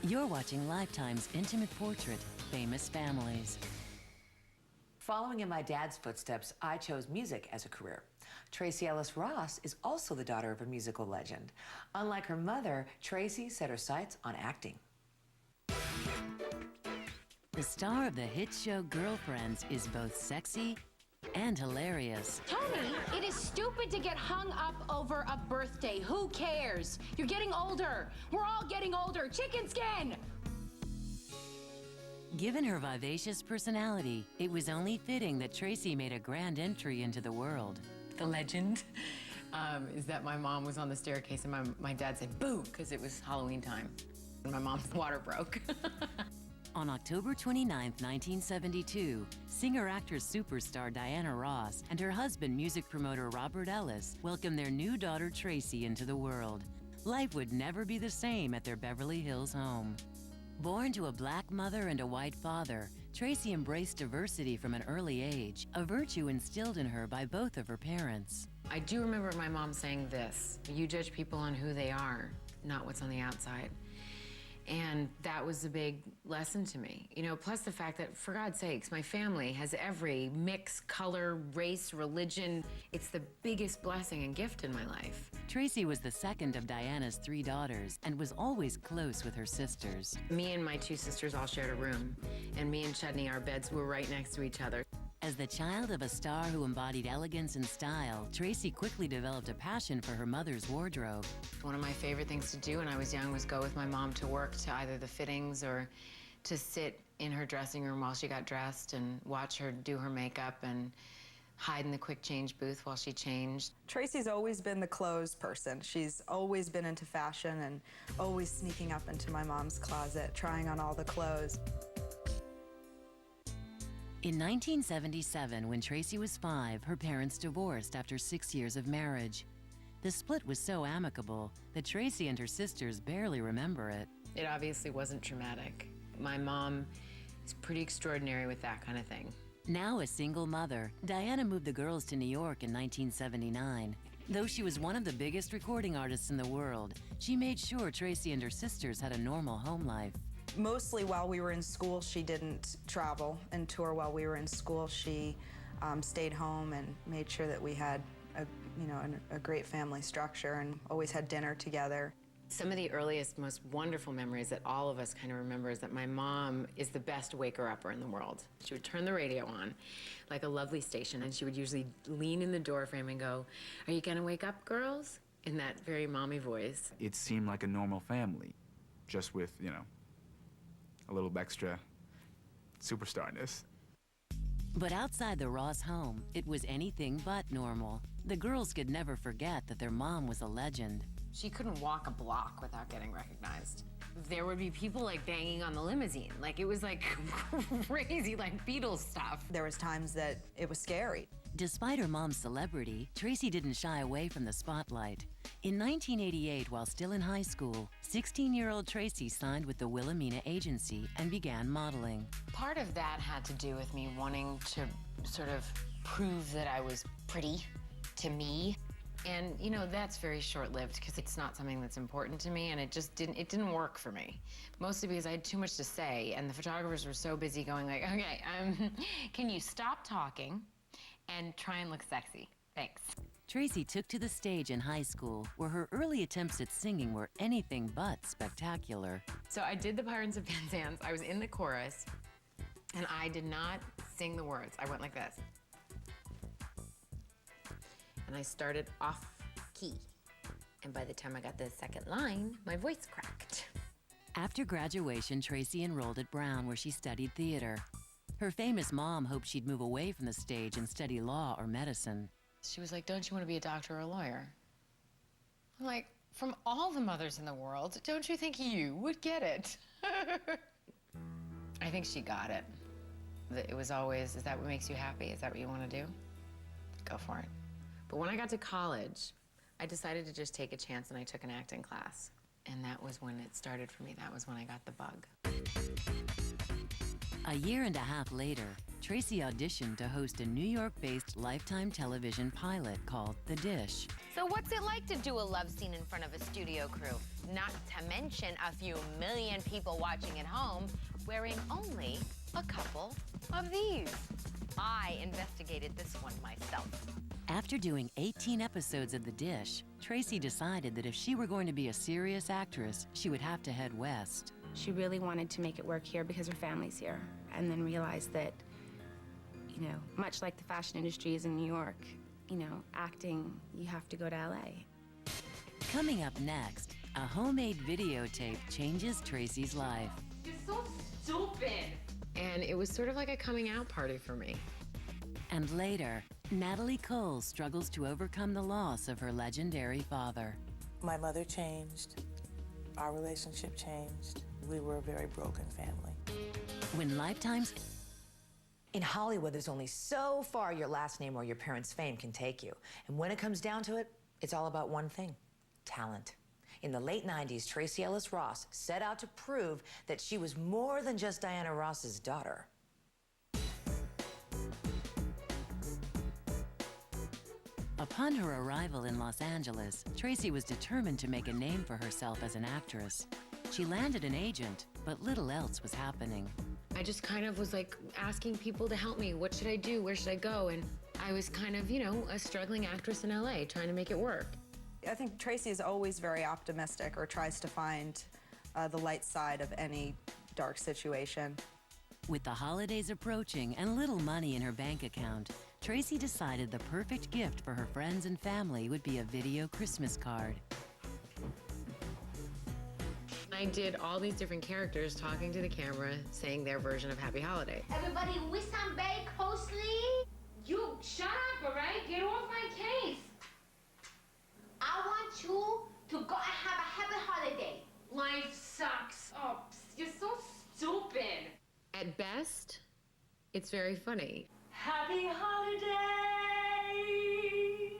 You're watching Lifetime's Intimate Portrait, Famous Families. Following in my dad's footsteps, I chose music as a career. Tracee Ellis Ross is also the daughter of a musical legend. Unlike her mother, Tracee set her sights on acting. The star of the hit show Girlfriends is both sexy and hilarious. Tony, it is stupid to get hung up over a birthday. Who cares? You're getting older. We're all getting older. Chicken skin! Given her vivacious personality, it was only fitting that Tracee made a grand entry into the world. The legend is that my mom was on the staircase and my dad said, boo, because it was Halloween time. And my mom's water broke. On October 29, 1972, singer-actress superstar Diana Ross and her husband, music promoter Robert Ellis, welcomed their new daughter Tracee into the world. Life would never be the same at their Beverly Hills home. Born to a black mother and a white father, Tracee embraced diversity from an early age, a virtue instilled in her by both of her parents. I do remember my mom saying this: you judge people on who they are, not what's on the outside. And that was a big lesson to me. You know, plus the fact that, for God's sakes, my family has every mix, color, race, religion. It's the biggest blessing and gift in my life. Tracee was the second of Diana's 3 daughters and was always close with her sisters. Me and my 2 sisters all shared a room, and me and Chudney, our beds were right next to each other. As the child of a star who embodied elegance and style, Tracee quickly developed a passion for her mother's wardrobe. One of my favorite things to do when I was young was go with my mom to work, to either the fittings or to sit in her dressing room while she got dressed and watch her do her makeup and hide in the quick change booth while she changed. Tracee's always been the clothes person. She's always been into fashion and always sneaking up into my mom's closet, trying on all the clothes. In 1977, when Tracee was 5, her parents divorced after 6 years of marriage. The split was so amicable that Tracee and her sisters barely remember it. It obviously wasn't traumatic. My mom is pretty extraordinary with that kind of thing. Now a single mother, Diana moved the girls to New York in 1979. Though she was one of the biggest recording artists in the world, she made sure Tracee and her sisters had a normal home life. Mostly while we were in school, she didn't travel and tour while we were in school. She stayed home and made sure that we had a great family structure and always had dinner together. Some of the earliest, most wonderful memories that all of us kind of remember is that my mom is the best waker-upper in the world. She would turn the radio on, like a lovely station, and she would usually lean in the doorframe and go, "Are you gonna wake up, girls?" in that very mommy voice. It seemed like a normal family, just with, a little extra superstarness. But outside the Ross home, it was anything but normal. The girls could never forget that their mom was a legend. She couldn't walk a block without getting recognized. There would be people like banging on the limousine. Like it was like crazy, like Beatles stuff. There was times that it was scary. Despite her mom's celebrity, Tracee didn't shy away from the spotlight. In 1988, while still in high school, 16-year-old Tracee signed with the Wilhelmina Agency and began modeling. Part of that had to do with me wanting to sort of prove that I was pretty to me. And, that's very short-lived because it's not something that's important to me, and it didn't work for me. Mostly because I had too much to say, and the photographers were so busy going like, okay, can you stop talking and try and look sexy? Thanks. Tracee took to the stage in high school, where her early attempts at singing were anything but spectacular. So I did the Pirates of Penzance. I was in the chorus, and I did not sing the words. I went like this. And I started off key. And by the time I got to the second line, my voice cracked. After graduation, Tracee enrolled at Brown, where she studied theater. Her famous mom hoped she'd move away from the stage and study law or medicine. She was like, "Don't you want to be a doctor or a lawyer?" I'm like, from all the mothers in the world, don't you think you would get it? I think she got it. It was always, is that what makes you happy? Is that what you want to do? Go for it. But when I got to college, I decided to just take a chance and I took an acting class. And that was when it started for me. That was when I got the bug. A year and a half later, Tracee auditioned to host a New York-based Lifetime television pilot called The Dish. So what's it like to do a love scene in front of a studio crew? Not to mention a few million people watching at home wearing only a couple of these. I investigated this one myself. After doing 18 episodes of The Dish, Tracee decided that if she were going to be a serious actress, she would have to head west. She really wanted to make it work here because her family's here, and then realized that, you know, much like the fashion industry is in New York, you know, acting, you have to go to LA. Coming up next, a homemade videotape changes Tracee's life. You're so stupid. And it was sort of like a coming out party for me. And later, Natalie Cole struggles to overcome the loss of her legendary father. My mother changed. Our relationship changed. We were a very broken family. When Lifetime's... In Hollywood, there's only so far your last name or your parents' fame can take you. And when it comes down to it, it's all about one thing: talent. In the late 90s, Tracee Ellis Ross set out to prove that she was more than just Diana Ross's daughter. Upon her arrival in Los Angeles, Tracee was determined to make a name for herself as an actress. She landed an agent, but little else was happening. I just kind of was like asking people to help me. What should I do? Where should I go? And I was kind of, you know, a struggling actress in LA trying to make it work. I think Tracee is always very optimistic, or tries to find the light side of any dark situation. With the holidays approaching and little money in her bank account, Tracee decided the perfect gift for her friends and family would be a video Christmas card. I did all these different characters talking to the camera, saying their version of Happy Holiday. Everybody listen very closely. You shut up, all right? Get off my case. I want you to go and have a happy holiday. Life sucks. Oh, you're so stupid. At best, it's very funny. Happy holiday.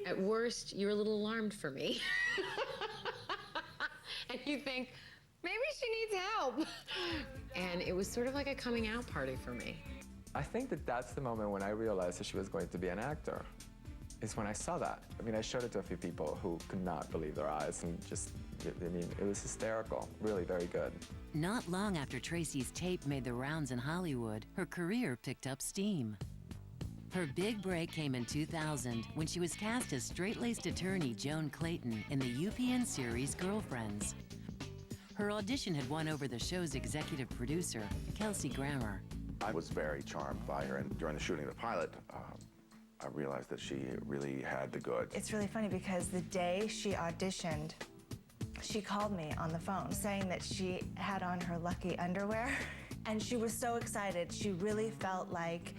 At worst, you're a little alarmed for me. And you think, maybe she needs help. And it was sort of like a coming out party for me. I think that that's the moment when I realized that she was going to be an actor, is when I saw that. I mean, I showed it to a few people who could not believe their eyes, and just, I mean, it was hysterical, really very good. Not long after Tracee's tape made the rounds in Hollywood, her career picked up steam. Her big break came in 2000 when she was cast as straight-laced attorney Joan Clayton in the UPN series Girlfriends. Her audition had won over the show's executive producer, Kelsey Grammer. I was very charmed by her, and during the shooting of the pilot, I realized that she really had the goods. It's really funny because the day she auditioned, she called me on the phone saying that she had on her lucky underwear, and she was so excited. She really felt like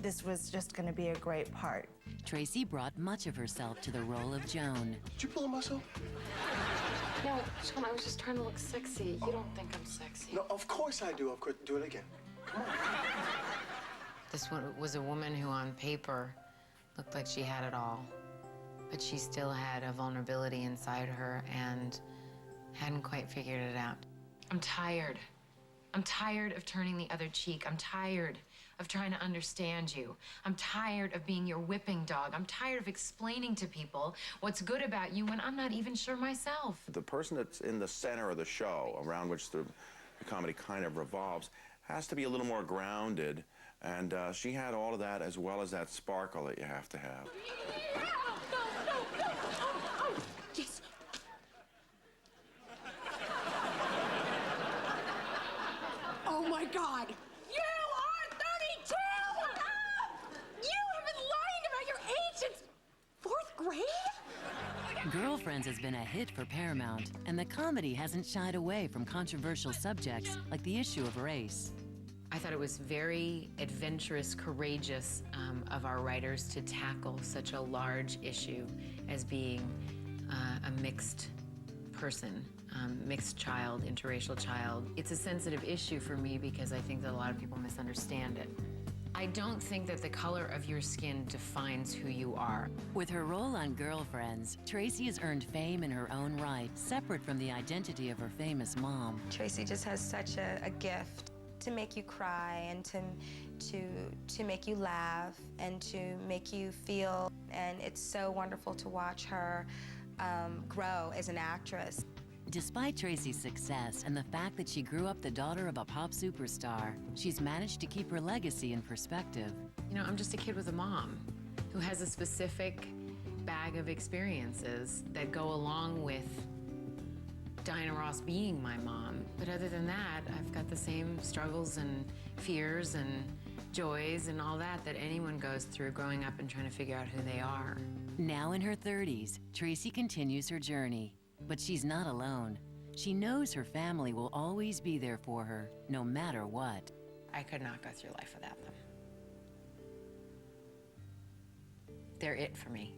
this was just going to be a great part. Tracee brought much of herself to the role of Joan. Did you pull a muscle? No, Sean, I was just trying to look sexy. You don't think I'm sexy. No, of course I do. Of course, do it again. Come on. This one was a woman who on paper looked like she had it all, but she still had a vulnerability inside her and hadn't quite figured it out. I'm tired. I'm tired of turning the other cheek. I'm tired of trying to understand you. I'm tired of being your whipping dog. I'm tired of explaining to people what's good about you when I'm not even sure myself. The person that's in the center of the show, around which the comedy kind of revolves, has to be a little more grounded, and she had all of that, as well as that sparkle that you have to have. Yes. Oh my God. You are 32! You have been lying about your age since 4th grade? Girlfriends has been a hit for Paramount, and the comedy hasn't shied away from controversial subjects like the issue of race. I thought it was very adventurous, courageous of our writers to tackle such a large issue as being a mixed person, mixed child, interracial child. It's a sensitive issue for me because I think that a lot of people misunderstand it. I don't think that the color of your skin defines who you are. With her role on Girlfriends, Tracee has earned fame in her own right, separate from the identity of her famous mom. Tracee just has such a gift to make you cry and to make you laugh and to make you feel. And it's so wonderful to watch her grow as an actress. Despite Tracee's success and the fact that she grew up the daughter of a pop superstar, she's managed to keep her legacy in perspective. You know, I'm just a kid with a mom who has a specific bag of experiences that go along with Diana Ross being my mom. But other than that, I've got the same struggles and fears and joys and all that that anyone goes through growing up and trying to figure out who they are. Now in her 30s, Tracee continues her journey. But she's not alone. She knows her family will always be there for her, no matter what. I could not go through life without them. They're it for me.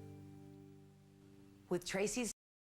With Tracee's